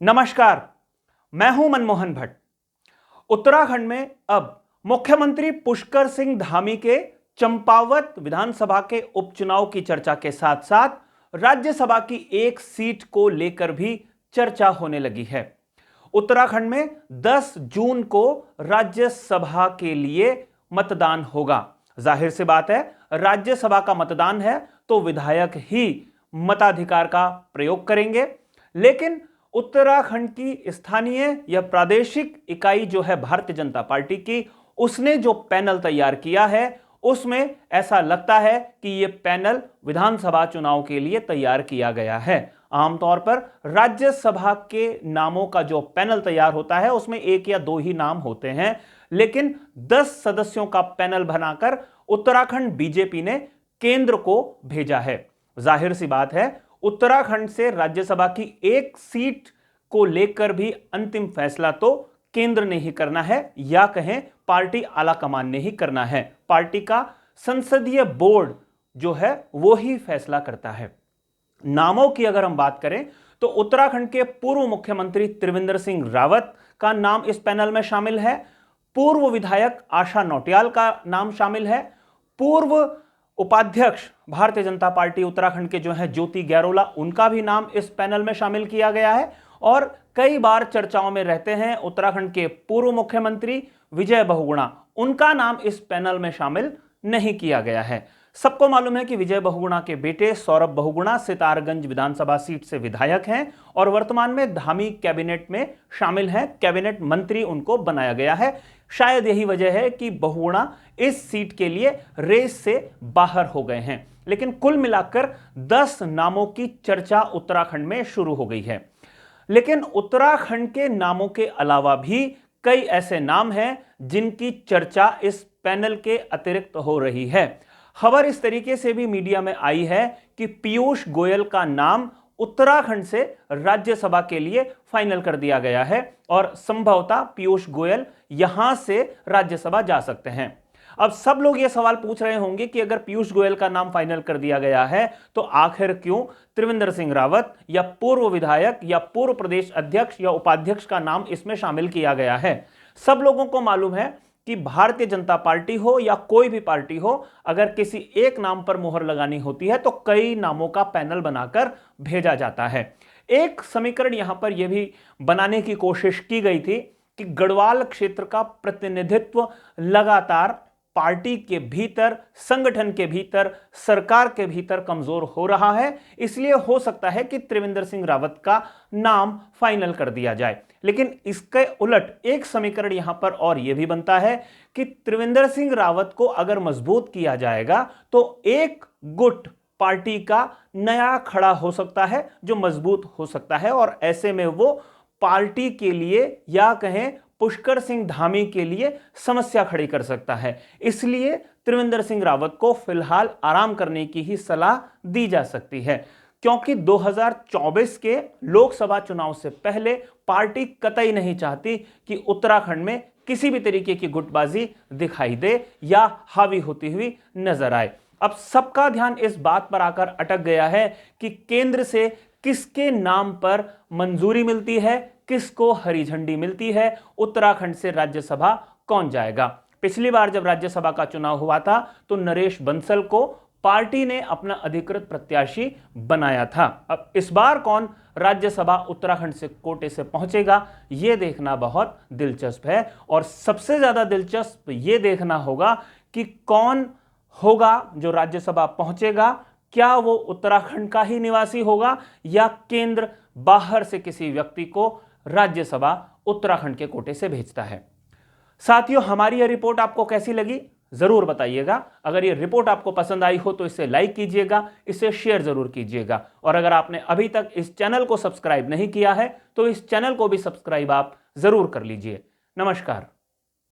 नमस्कार, मैं हूं मनमोहन भट्ट। उत्तराखंड में अब मुख्यमंत्री पुष्कर सिंह धामी के चंपावत विधानसभा के उपचुनाव की चर्चा के साथ साथ राज्यसभा की एक सीट को लेकर भी चर्चा होने लगी है। उत्तराखंड में 10 जून को राज्यसभा के लिए मतदान होगा। जाहिर सी बात है, राज्यसभा का मतदान है तो विधायक ही मताधिकार का प्रयोग करेंगे। लेकिन उत्तराखंड की स्थानीय या प्रादेशिक इकाई जो है भारतीय जनता पार्टी की, उसने जो पैनल तैयार किया है उसमें ऐसा लगता है कि यह पैनल विधानसभा चुनाव के लिए तैयार किया गया है। आमतौर पर राज्यसभा के नामों का जो पैनल तैयार होता है उसमें एक या दो ही नाम होते हैं, लेकिन 10 सदस्यों का पैनल बनाकर उत्तराखंड बीजेपी ने केंद्र को भेजा है। जाहिर सी बात है, उत्तराखंड से राज्यसभा की एक सीट को लेकर भी अंतिम फैसला तो केंद्र ने ही करना है, या कहें पार्टी आलाकमान ने ही करना है। पार्टी का संसदीय बोर्ड जो है वो ही फैसला करता है। नामों की अगर हम बात करें तो उत्तराखंड के पूर्व मुख्यमंत्री त्रिवेंद्र सिंह रावत का नाम इस पैनल में शामिल है। पूर्व विधायक आशा नौटियाल का नाम शामिल है। पूर्व उपाध्यक्ष भारतीय जनता पार्टी उत्तराखंड के जो है ज्योति गैरोला, उनका भी नाम इस पैनल में शामिल किया गया है। और कई बार चर्चाओं में रहते हैं उत्तराखंड के पूर्व मुख्यमंत्री विजय बहुगुणा, उनका नाम इस पैनल में शामिल नहीं किया गया है। सबको मालूम है कि विजय बहुगुणा के बेटे सौरभ बहुगुणा सितारगंज विधानसभा सीट से विधायक हैं और वर्तमान में धामी कैबिनेट में शामिल हैं। कैबिनेट मंत्री उनको बनाया गया है। शायद यही वजह है कि बहुगुणा इस सीट के लिए रेस से बाहर हो गए हैं। लेकिन कुल मिलाकर 10 नामों की चर्चा उत्तराखंड में शुरू हो गई है। लेकिन उत्तराखंड के नामों के अलावा भी कई ऐसे नाम हैं जिनकी चर्चा इस पैनल के अतिरिक्त हो रही है। खबर इस तरीके से भी मीडिया में आई है कि पीयूष गोयल का नाम उत्तराखंड से राज्यसभा के लिए फाइनल कर दिया गया है और संभवतः पीयूष गोयल यहां से राज्यसभा जा सकते हैं। अब सब लोग ये सवाल पूछ रहे होंगे कि अगर पीयूष गोयल का नाम फाइनल कर दिया गया है तो आखिर क्यों त्रिवेंद्र सिंह रावत या पूर्व विधायक या पूर्व प्रदेश अध्यक्ष या उपाध्यक्ष का नाम इसमें शामिल किया गया है। सब लोगों को मालूम है कि भारतीय जनता पार्टी हो या कोई भी पार्टी हो, अगर किसी एक नाम पर मोहर लगानी होती है तो कई नामों का पैनल बनाकर भेजा जाता है। एक समीकरण यहां पर यह भी बनाने की कोशिश की गई थी कि गढ़वाल क्षेत्र का प्रतिनिधित्व लगातार पार्टी के भीतर, संगठन के भीतर, सरकार के भीतर कमजोर हो रहा है, इसलिए हो सकता है कि त्रिवेंद्र सिंह रावत का नाम फाइनल कर दिया जाए। लेकिन इसके उलट एक समीकरण यहां पर और यह भी बनता है कि त्रिवेंद्र सिंह रावत को अगर मजबूत किया जाएगा तो एक गुट पार्टी का नया खड़ा हो सकता है जो मजबूत हो सकता है और ऐसे में वो पार्टी के लिए या कहें पुष्कर सिंह धामी के लिए समस्या खड़ी कर सकता है। इसलिए त्रिवेंद्र सिंह रावत को फिलहाल आराम करने की ही सलाह दी जा सकती है, क्योंकि 2024 के लोकसभा चुनाव से पहले पार्टी कतई नहीं चाहती कि उत्तराखंड में किसी भी तरीके की गुटबाजी दिखाई दे या हावी होती हुई नजर आए। अब सबका ध्यान इस बात पर आकर अटक गया है कि केंद्र से किसके नाम पर मंजूरी मिलती है, किसको हरी झंडी मिलती है, उत्तराखंड से राज्यसभा कौन जाएगा। पिछली बार जब राज्यसभा का चुनाव हुआ था तो नरेश बंसल को पार्टी ने अपना अधिकृत प्रत्याशी बनाया था। अब इस बार कौन राज्यसभा उत्तराखंड से कोटे से पहुंचेगा, यह देखना बहुत दिलचस्प है। और सबसे ज्यादा दिलचस्प यह देखना होगा कि कौन होगा जो राज्यसभा पहुंचेगा। क्या वो उत्तराखंड का ही निवासी होगा या केंद्र बाहर से किसी व्यक्ति को राज्यसभा उत्तराखंड के कोटे से भेजता है। साथियों, हमारी यह रिपोर्ट आपको कैसी लगी जरूर बताइएगा। अगर यह रिपोर्ट आपको पसंद आई हो तो इसे लाइक कीजिएगा, इसे शेयर जरूर कीजिएगा। और अगर आपने अभी तक इस चैनल को सब्सक्राइब नहीं किया है तो इस चैनल को भी सब्सक्राइब आप जरूर कर लीजिए। नमस्कार।